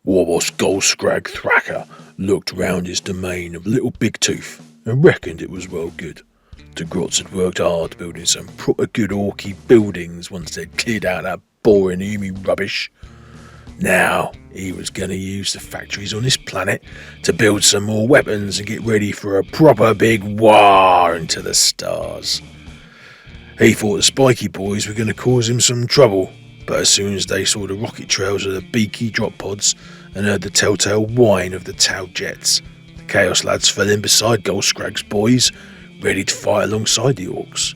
Warboss Gulskrag Thraka looked round his domain of Little Big Tooth and reckoned it was well good. The Grots had worked hard building some proper good Orky buildings once they'd cleared out that boring Umi rubbish. Now he was going to use the factories on this planet to build some more weapons and get ready for a proper big war into the stars. He thought the spiky boys were going to cause him some trouble, but as soon as they saw the rocket trails of the beaky drop pods and heard the telltale whine of the Tau jets, the Chaos lads fell in beside Gulskrag's boys, ready to fight alongside the Orks.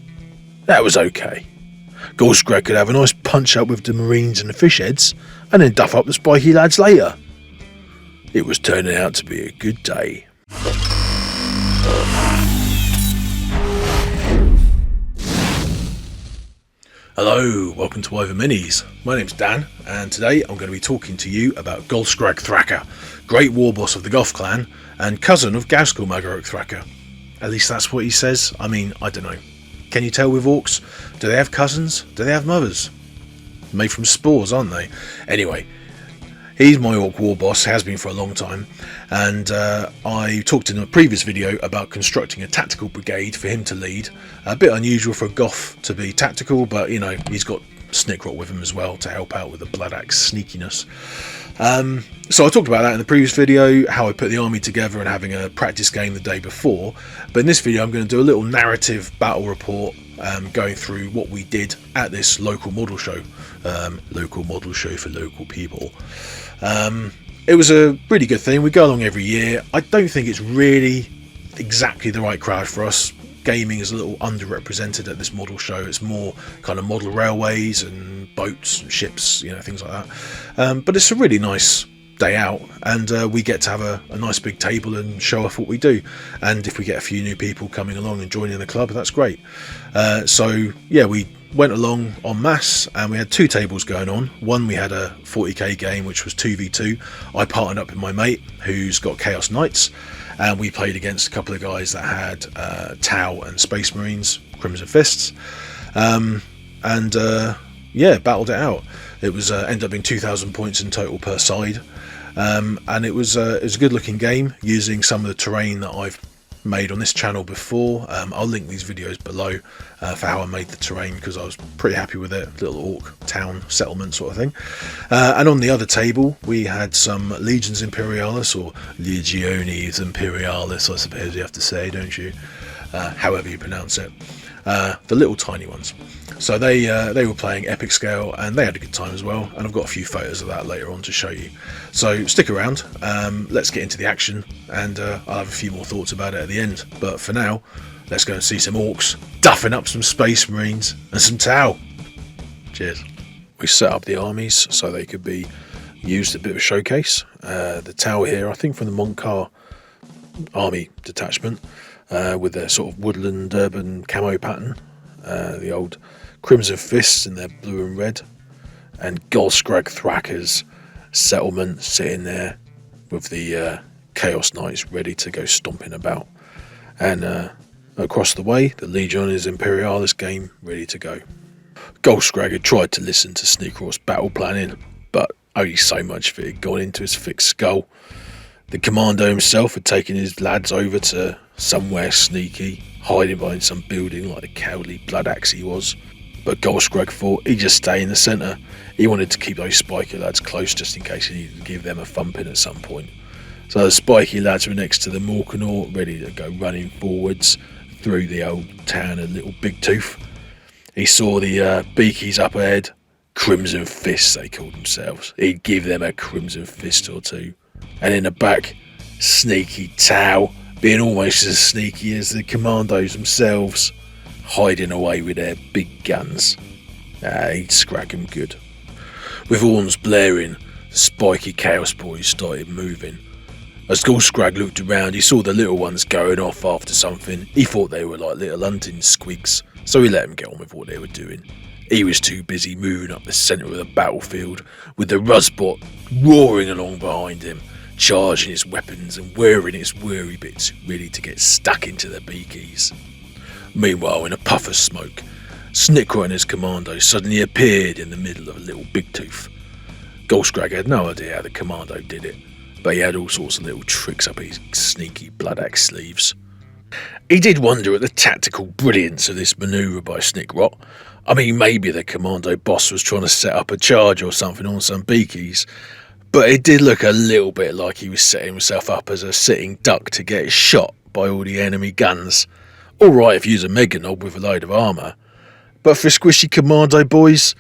That was okay. Gulskrag could have a nice punch up with the Marines and the fish heads, and then duff up the spiky lads later. It was turning out to be a good day. Hello, welcome to Over Minis. My name's Dan, and today I'm going to be talking to you about Gulskrag Thraka, great war boss of the Goth clan, and cousin of Gulskrag Thraka. At least that's what he says. I mean, I don't know. Can you tell with orcs? Do they have cousins? Do they have mothers? Made from spores, aren't they? Anyway, he's my orc war boss, has been for a long time, and I talked in a previous video about constructing a tactical brigade for him to lead. A bit unusual for a goth to be tactical, but you know, he's got Snickrot with him as well to help out with the blood axe sneakiness. So I talked about that in the previous video, how I put the army together and having a practice game the day before. But in this video I'm going to do a little narrative battle report, going through what we did at this local model show. Local model show for local people. It was a really good thing. We go along every year. I don't think it's really exactly the right crowd for us. Gaming is a little underrepresented at this model show. It's more kind of model railways and boats and ships, you know, things like that. But it's a really nice day out, and we get to have a nice big table and show off what we do. And if we get a few new people coming along and joining the club, that's great. So yeah, we went along en masse, and we had two tables going on. One, we had a 40k game, which was 2v2. I partnered up with my mate who's got Chaos Knights, and we played against a couple of guys that had Tau and Space Marines, Crimson Fists, and yeah, battled it out. It was ended up being 2,000 points in total per side, and it was a good looking game using some of the terrain that I've made on this channel before. I'll link these videos below for how I made the terrain, because I was pretty happy with it. Little orc town settlement sort of thing. And on the other table we had some Legions Imperialis, or Legiones Imperialis, I suppose you have to say, don't you? However you pronounce it. The little tiny ones. So they were playing epic scale, and they had a good time as well, and I've got a few photos of that later on to show you. So stick around, let's get into the action, and I'll have a few more thoughts about it at the end. But for now, let's go and see some orcs duffing up some Space Marines and some Tau. Cheers. We set up the armies so they could be used a bit of a showcase. The Tau here, I think from the Montcar army detachment, with their sort of woodland urban camo pattern, the old Crimson Fists in their blue and red, and Gulskrag Thraka's settlement sitting there with the Chaos Knights ready to go stomping about, and across the way the Legiones Imperialis game ready to go. Gulskrag had tried to listen to Snickrot's battle planning, but only so much of it had gone into his thick skull. The commando himself had taken his lads over to somewhere sneaky, hiding behind some building like the cowardly blood axe he was. But Gulskrag thought he'd just stay in the centre. He wanted to keep those spiky lads close just in case he needed to give them a thumping at some point. So the spiky lads were next to the Morkanor, ready to go running forwards through the old town of Little Big Tooth. He saw the beakies up ahead, Crimson Fists they called themselves. He'd give them a Crimson Fist or two. And in the back, sneaky Tau, being almost as sneaky as the commandos themselves, hiding away with their big guns. He'd scrag them good. With horns blaring, the spiky Chaos boys started moving. As Gulskrag looked around, he saw the little ones going off after something. He thought they were like little hunting squigs, so he let them get on with what they were doing. He was too busy moving up the centre of the battlefield, with the Ruzbot roaring along behind him, charging its weapons and whirring its whirry bits, ready to get stuck into the beakies. Meanwhile, in a puff of smoke, Snickrot and his commandos suddenly appeared in the middle of a Little Big Tooth. Gulskrag had no idea how the commando did it, but he had all sorts of little tricks up his sneaky bloodaxe sleeves. He did wonder at the tactical brilliance of this manoeuvre by Snickrot. I mean, maybe the commando boss was trying to set up a charge or something on some beakies, but it did look a little bit like he was setting himself up as a sitting duck to get shot by all the enemy guns. Alright if you use a mega knob with a load of armour, but for squishy commando boys,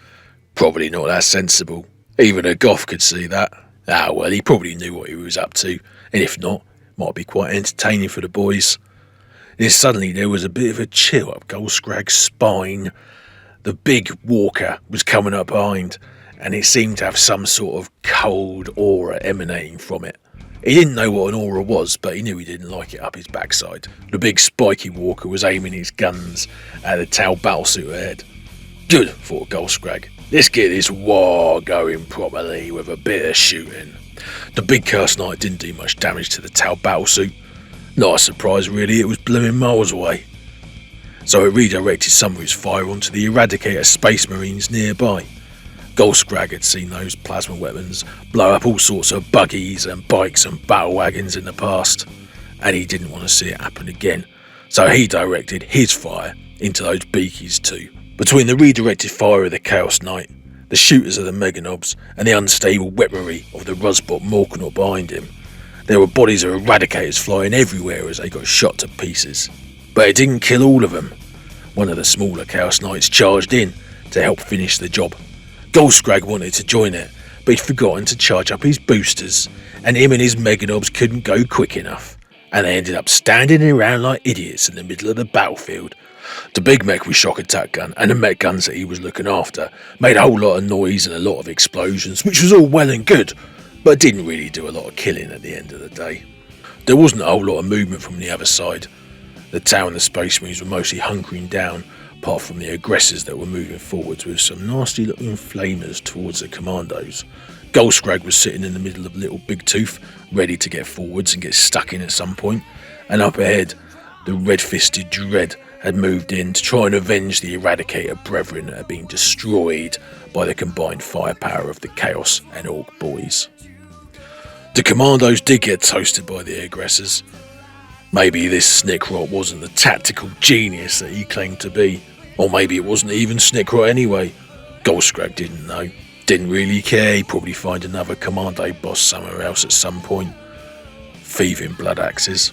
probably not that sensible. Even a goth could see that. Ah well, he probably knew what he was up to, and if not, might be quite entertaining for the boys. Then suddenly there was a bit of a chill up Gulskrag's spine. The big walker was coming up behind, and it seemed to have some sort of cold aura emanating from it. He didn't know what an aura was, but he knew he didn't like it up his backside. The big spiky walker was aiming his guns at the Tau battlesuit ahead. Good, thought Gulskrag. Let's get this war going properly with a bit of shooting. The big Chaos Knight didn't do much damage to the Tau battlesuit. Not a surprise really, it was blooming miles away. So it redirected some of its fire onto the Eradicator Space Marines nearby. Gulskrag had seen those plasma weapons blow up all sorts of buggies and bikes and battle wagons in the past, and he didn't want to see it happen again, so he directed his fire into those beakies too. Between the redirected fire of the Chaos Knight, the shooters of the Meganobs, and the unstable weaponry of the Rusbot Morkanaut behind him, there were bodies of Eradicators flying everywhere as they got shot to pieces. But it didn't kill all of them. One of the smaller Chaos Knights charged in to help finish the job. Gulskrag wanted to join it, but he'd forgotten to charge up his boosters, and him and his Meganobs couldn't go quick enough, and they ended up standing around like idiots in the middle of the battlefield. The big mech with shock attack gun and the mech guns that he was looking after made a whole lot of noise and a lot of explosions, which was all well and good, but didn't really do a lot of killing at the end of the day. There wasn't a whole lot of movement from the other side. The Tau and the Space Marines were mostly hunkering down, apart from the aggressors that were moving forwards with some nasty looking flamers towards the commandos. Gulskrag was sitting in the middle of Little Big Tooth, ready to get forwards and get stuck in at some point, and up ahead the red-fisted Dread had moved in to try and avenge the Eradicator brethren that had been destroyed by the combined firepower of the Chaos and Orc boys. The commandos did get toasted by the aggressors. Maybe this Snickrot wasn't the tactical genius that he claimed to be, or maybe it wasn't even Snickrot anyway. Gulskrag didn't know, didn't really care. He'd probably find another commando boss somewhere else at some point. Thieving blood axes.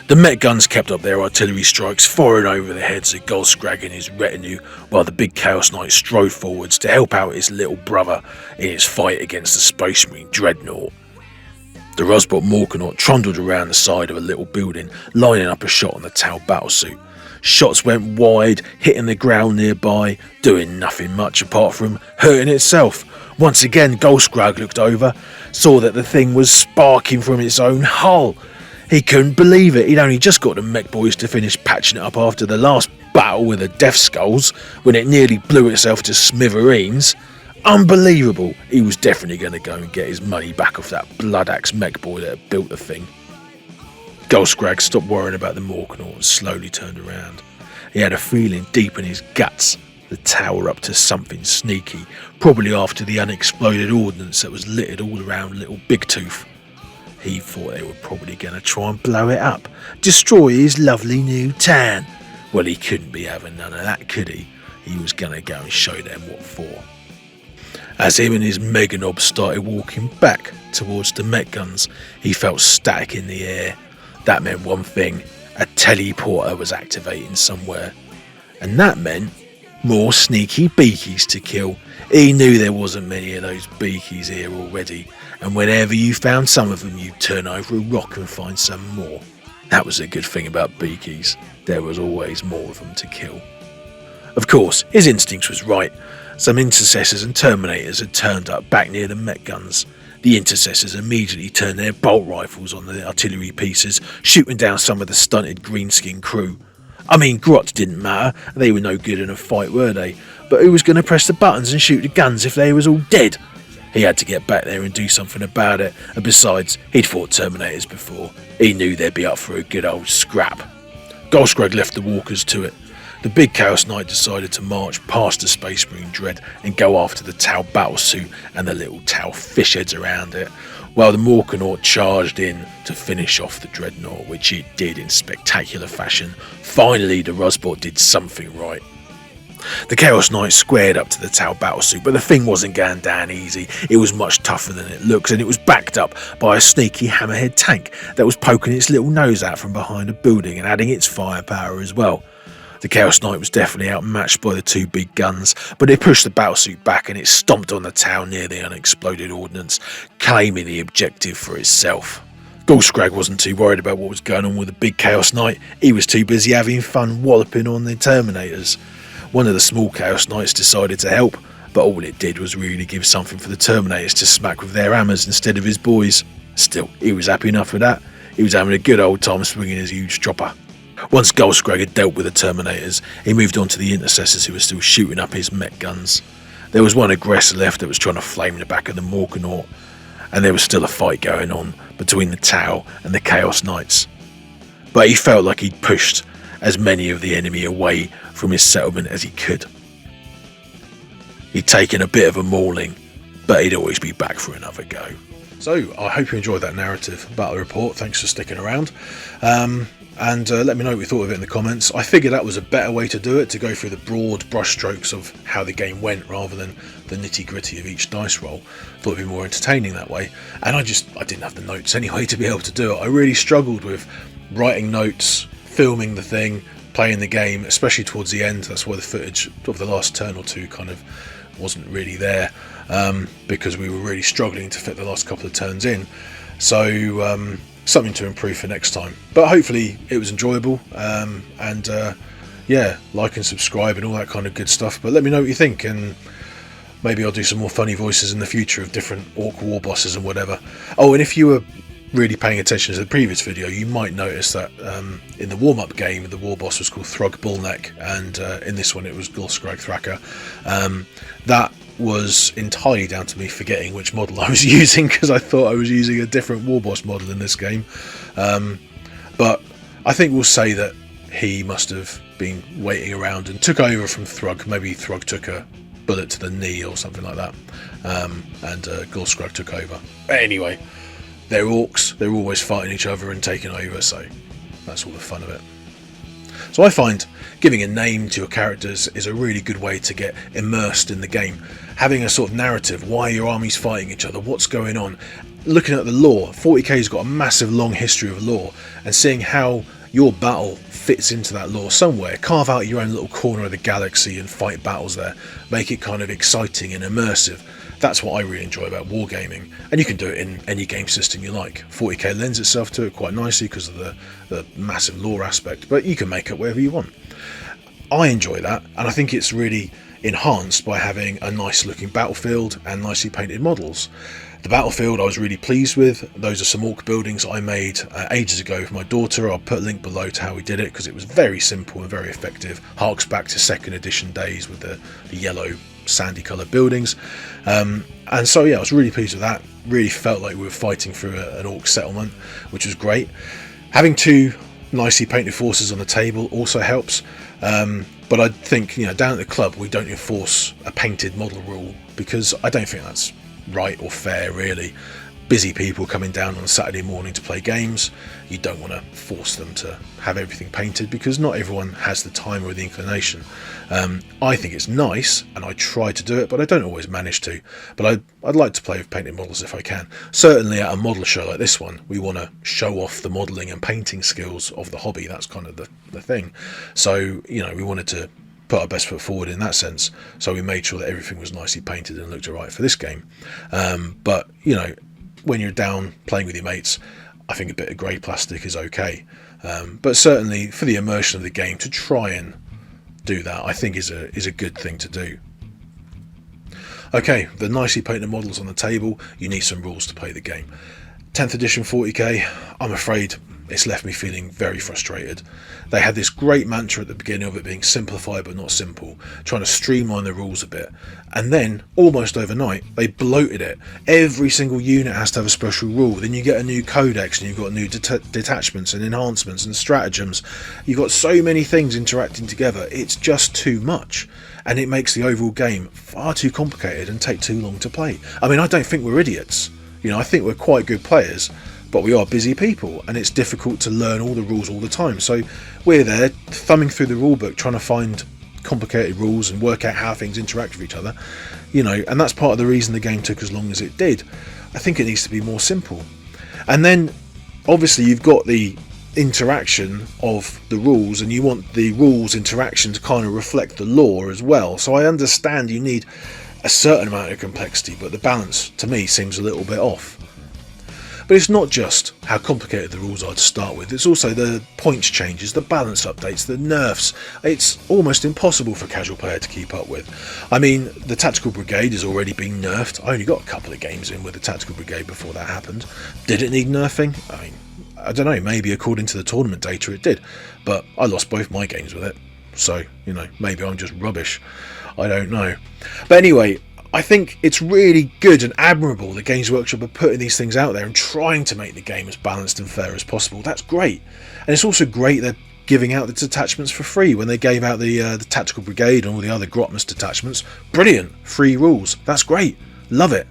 The mech guns kept up their artillery strikes, firing over the heads of Gulskrag and his retinue, while the big Chaos Knight strode forwards to help out his little brother in his fight against the Space Marine Dreadnought. The Rusbot Morkanaut trundled around the side of a little building, lining up a shot on the Tau battlesuit. Shots went wide, hitting the ground nearby, doing nothing much apart from hurting itself. Once again, Gulskrag looked over, saw that the thing was sparking from its own hull. He couldn't believe it. He'd only just got the mech boys to finish patching it up after the last battle with the Death Skulls, when it nearly blew itself to smithereens. Unbelievable. He was definitely going to go and get his money back off that bloodaxe mech boy that had built the thing. Gulskrag stopped worrying about the Morkanaut and slowly turned around. He had a feeling deep in his guts the Tau were up to something sneaky, probably after the unexploded ordnance that was littered all around Little Big Tooth. He thought they were probably going to try and blow it up, destroy his lovely new tan. Well, he couldn't be having none of that, could he? He was going to go and show them what for. As him and his Meganob started walking back towards the mech guns, he felt static in the air. That meant one thing: a teleporter was activating somewhere. And that meant more sneaky beakies to kill. He knew there wasn't many of those beakies here already, and whenever you found some of them, you'd turn over a rock and find some more. That was a good thing about beakies: there was always more of them to kill. Of course, his instinct was right. Some intercessors and terminators had turned up back near the mech guns. The intercessors immediately turned their bolt rifles on the artillery pieces, shooting down some of the stunted greenskin crew. I mean, grots didn't matter, they were no good in a fight, were they? But who was going to press the buttons and shoot the guns if they was all dead? He had to get back there and do something about it, and besides, he'd fought terminators before. He knew they'd be up for a good old scrap. Gulskrag left the walkers to it. The big Chaos Knight decided to march past the Space Marine Dread and go after the Tau battlesuit and the little Tau fishheads around it, while the Morkanaut charged in to finish off the Dreadnought, which it did in spectacular fashion. Finally, the Ruzbot did something right. The Chaos Knight squared up to the Tau battlesuit, but the thing wasn't going down easy. It was much tougher than it looks, and it was backed up by a sneaky hammerhead tank that was poking its little nose out from behind a building and adding its firepower as well. The Chaos Knight was definitely outmatched by the two big guns, but it pushed the battlesuit back and it stomped on the Tau near the unexploded ordnance, claiming the objective for itself. Gulskrag wasn't too worried about what was going on with the big Chaos Knight. He was too busy having fun walloping on the Terminators. One of the small Chaos Knights decided to help, but all it did was really give something for the Terminators to smack with their hammers instead of his boys. Still, he was happy enough with that. He was having a good old time swinging his huge chopper. Once Gulskrag had dealt with the Terminators, he moved on to the Intercessors, who were still shooting up his mech guns. There was one aggressor left that was trying to flame the back of the Morkanaut, and there was still a fight going on between the Tau and the Chaos Knights. But he felt like he'd pushed as many of the enemy away from his settlement as he could. He'd taken a bit of a mauling, but he'd always be back for another go. So, I hope you enjoyed that narrative battle report. Thanks for sticking around. And let me know what you thought of it in the comments. I figured that was a better way to do it, to go through the broad brushstrokes of how the game went rather than the nitty-gritty of each dice roll. Thought it'd be more entertaining that way. And I didn't have the notes anyway to be able to do it. I really struggled with writing notes, filming the thing, playing the game, especially towards the end. That's why the footage of the last turn or two kind of wasn't really there, because we were really struggling to fit the last couple of turns in. So something to improve for next time, but hopefully it was enjoyable. Yeah, like and subscribe and all that kind of good stuff. But let me know what you think, and maybe I'll do some more funny voices in the future of different orc war bosses and whatever. Oh, and if you were really paying attention to the previous video, you might notice that in the warm-up game the war boss was called Thrug Bullneck, and in this one it was Gulskrag Thraka. That was entirely down to me forgetting which model I was using, because I thought I was using a different war boss model in this game. But I think we'll say that he must have been waiting around and took over from Thrug. Maybe Thrug took a bullet to the knee or something like that, and Gulskrag took over. But anyway, they're orcs, they're always fighting each other and taking over, so that's all the fun of it. So I find giving a name to your characters is a really good way to get immersed in the game. Having a sort of narrative, why your army's fighting each other, what's going on. Looking at the lore, 40k's got a massive long history of lore, and seeing how your battle fits into that lore somewhere. Carve out your own little corner of the galaxy and fight battles there. Make it kind of exciting and immersive. That's what I really enjoy about wargaming, and you can do it in any game system you like. 40k lends itself to it quite nicely because of the massive lore aspect, but you can make it wherever you want. I enjoy that, and I think it's really enhanced by having a nice looking battlefield and nicely painted models. The battlefield I was really pleased with. Those are some orc buildings I made ages ago for my daughter. I'll put a link below to how we did it, because it was very simple and very effective. Harks back to 2nd edition days with the yellow sandy coloured buildings, and so yeah, I was really pleased with that. Really felt like we were fighting through an orc settlement, which was great. Having two nicely painted forces on the table also helps, but I think, you know, down at the club we don't enforce a painted model rule, because I don't think that's right or fair really. Busy people coming down on a Saturday morning to play games, you don't want to force them to have everything painted, because not everyone has the time or the inclination. I think it's nice, and I try to do it, but I don't always manage to. But I'd like to play with painted models if I can. Certainly at a model show like this one, we want to show off the modelling and painting skills of the hobby. That's kind of the thing. So, you know, we wanted to put our best foot forward in that sense, so we made sure that everything was nicely painted and looked alright for this game. But, you know, when you're down playing with your mates, I think a bit of grey plastic is okay. But certainly for the immersion of the game, to try and do that, I think is a good thing to do. Okay, the nicely painted models on the table, you need some rules to play the game. 10th edition 40k, I'm afraid it's left me feeling very frustrated. They had this great mantra at the beginning of it being simplified but not simple, trying to streamline the rules a bit, and then almost overnight they bloated it. Every single unit has to have a special rule, then you get a new codex and you've got new detachments and enhancements and stratagems. You've got so many things interacting together, it's just too much, and it makes the overall game far too complicated and take too long to play. I mean, I don't think we're idiots, you know, I think we're quite good players, but we are busy people and it's difficult to learn all the rules all the time. So we're there thumbing through the rule book trying to find complicated rules and work out how things interact with each other, you know, and that's part of the reason the game took as long as it did. I think it needs to be more simple. And then obviously you've got the interaction of the rules, and you want the rules interaction to kind of reflect the lore as well. So I understand you need a certain amount of complexity, but the balance to me seems a little bit off. But it's not just how complicated the rules are to start with, it's also the points changes, the balance updates, the nerfs. It's almost impossible for a casual player to keep up with. I mean, the Taktikal Brigade has already been nerfed. I only got a couple of games in with the Taktikal Brigade before that happened. Did it need nerfing? I mean, I don't know, maybe according to the tournament data it did, but I lost both my games with it. So, you know, maybe I'm just rubbish. I don't know. But anyway, I think it's really good and admirable that Games Workshop are putting these things out there and trying to make the game as balanced and fair as possible. That's great. And it's also great they're giving out the detachments for free when they gave out the Taktikal Brigade and all the other Grotmas detachments. Brilliant. Free rules. That's great. Love it.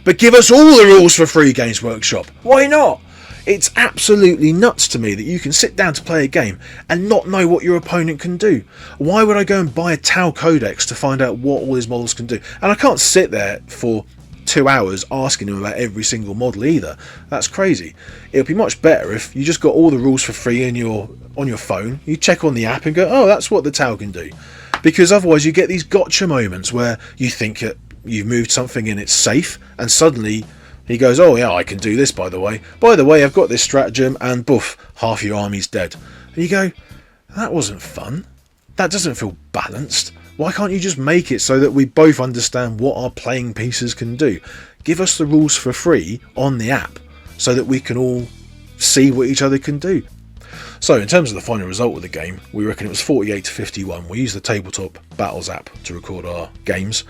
But give us all the rules for free, Games Workshop. Why not? It's absolutely nuts to me that you can sit down to play a game and not know what your opponent can do. Why would I go and buy a Tau Codex to find out what all his models can do? And I can't sit there for 2 hours asking him about every single model either. That's crazy. It would be much better if you just got all the rules for free on your phone. You check on the app and go, oh, that's what the Tau can do. Because otherwise you get these gotcha moments where you think that you've moved something and it's safe, and suddenly he goes, oh yeah, I can do this, by the way. By the way, I've got this stratagem, and boof, half your army's dead. And you go, that wasn't fun. That doesn't feel balanced. Why can't you just make it so that we both understand what our playing pieces can do? Give us the rules for free on the app so that we can all see what each other can do. So in terms of the final result of the game, we reckon it was 48 to 51. We used the Tabletop Battles app to record our games,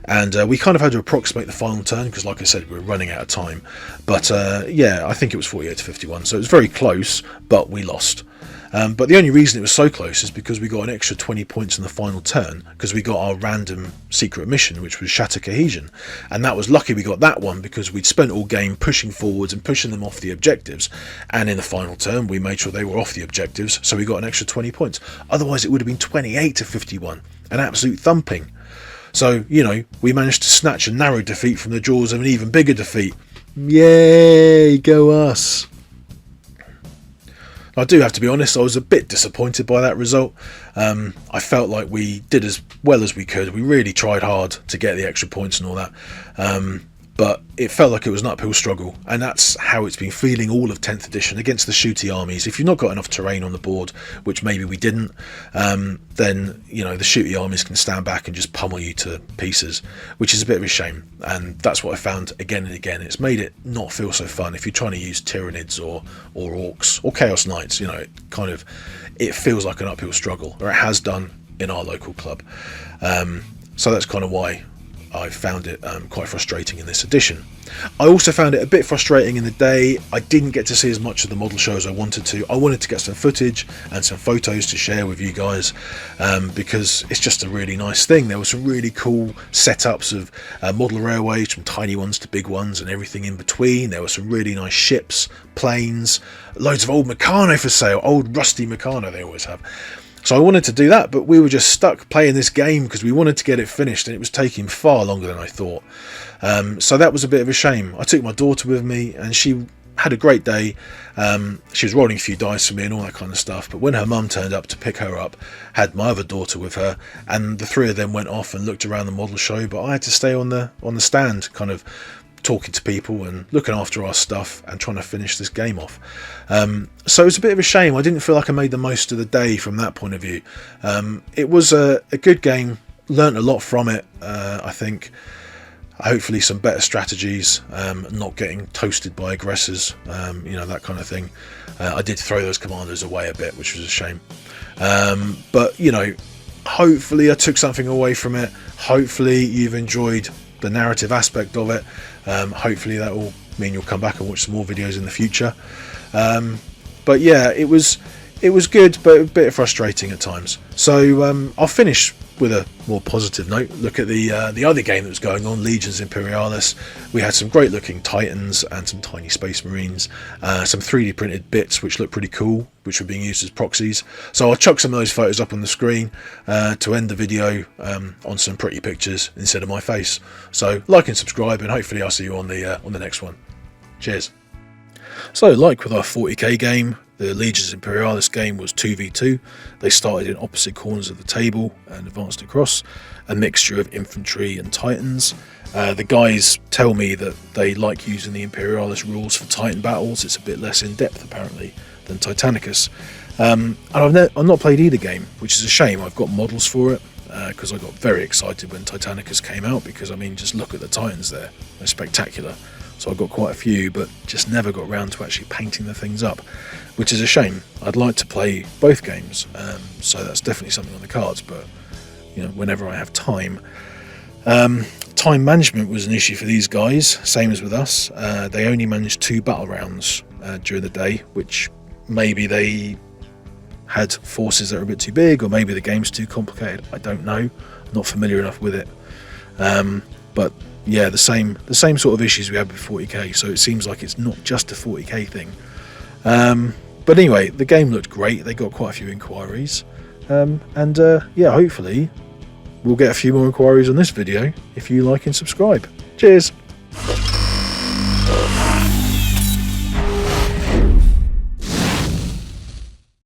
and we kind of had to approximate the final turn because, like I said, we were running out of time. But yeah, I think it was 48 to 51, so it was very close, but we lost. But the only reason it was so close is because we got an extra 20 points in the final turn, because we got our random secret mission, which was Shatter Cohesion. And that was lucky we got that one, because we'd spent all game pushing forwards and pushing them off the objectives. And in the final turn, we made sure they were off the objectives, so we got an extra 20 points. Otherwise, it would have been 28 to 51, an absolute thumping. So, you know, we managed to snatch a narrow defeat from the jaws of an even bigger defeat. Yay, go us! I do have to be honest, I was a bit disappointed by that result. I felt like we did as well as we could. We really tried hard to get the extra points and all that. But it felt like it was an uphill struggle, and that's how it's been feeling all of 10th edition against the shooty armies. If you've not got enough terrain on the board, which maybe we didn't, then you know the shooty armies can stand back and just pummel you to pieces, which is a bit of a shame. And that's what I found again and again. It's made it not feel so fun if you're trying to use Tyranids or Orks or Chaos Knights. You know, it feels like an uphill struggle, or it has done in our local club. So that's kind of why I found it quite frustrating in this edition. I also found it a bit frustrating in the day. I didn't get to see as much of the model show as I wanted to. I wanted to get some footage and some photos to share with you guys, because it's just a really nice thing. There were some really cool setups of model railways, from tiny ones to big ones and everything in between. There were some really nice ships, planes, loads of old Meccano for sale, old rusty Meccano they always have. So I wanted to do that, but we were just stuck playing this game because we wanted to get it finished, and it was taking far longer than I thought. So that was a bit of a shame. I took my daughter with me, and she had a great day. She was rolling a few dice for me and all that kind of stuff, but when her mum turned up to pick her up, had my other daughter with her, and the three of them went off and looked around the model show, but I had to stay on the stand, kind of talking to people and looking after our stuff and trying to finish this game off. So it was a bit of a shame. I didn't feel like I made the most of the day from that point of view. It was a good game, learnt a lot from it. I think hopefully some better strategies, not getting toasted by aggressors, you know, that kind of thing. I did throw those commanders away a bit, which was a shame, but you know, hopefully I took something away from it. Hopefully you've enjoyed the narrative aspect of it. Hopefully that will mean you'll come back and watch some more videos in the future. But yeah, it was good, but a bit frustrating at times. So I'll finish with a more positive note. Look at the other game that was going on, Legions Imperialis. We had some great looking Titans and some tiny Space Marines, some 3D printed bits which look pretty cool, which were being used as proxies. So I'll chuck some of those photos up on the screen to end the video on some pretty pictures instead of my face. So like and subscribe, and hopefully I'll see you on the next one. Cheers. So like with our 40k game, the Legions Imperialis game was 2v2. They started in opposite corners of the table and advanced across, a mixture of infantry and titans. The guys tell me that they like using the Imperialis rules for Titan battles. It's a bit less in depth apparently than Titanicus. And I've not played either game, which is a shame. I've got models for it because I got very excited when Titanicus came out, because I mean, just look at the Titans there, they're spectacular. So I got quite a few, but just never got around to actually painting the things up, which is a shame. I'd like to play both games, so that's definitely something on the cards, but you know, whenever I have time. Time management was an issue for these guys, same as with us. They only managed 2 battle rounds during the day, which maybe they had forces that are a bit too big, or maybe the game's too complicated. I don't know. I'm not familiar enough with it. But yeah, the same sort of issues we had with 40k, so it seems like it's not just a 40k thing. But anyway, the game looked great. They got quite a few inquiries, and yeah, hopefully we'll get a few more inquiries on this video if you like and subscribe. Cheers.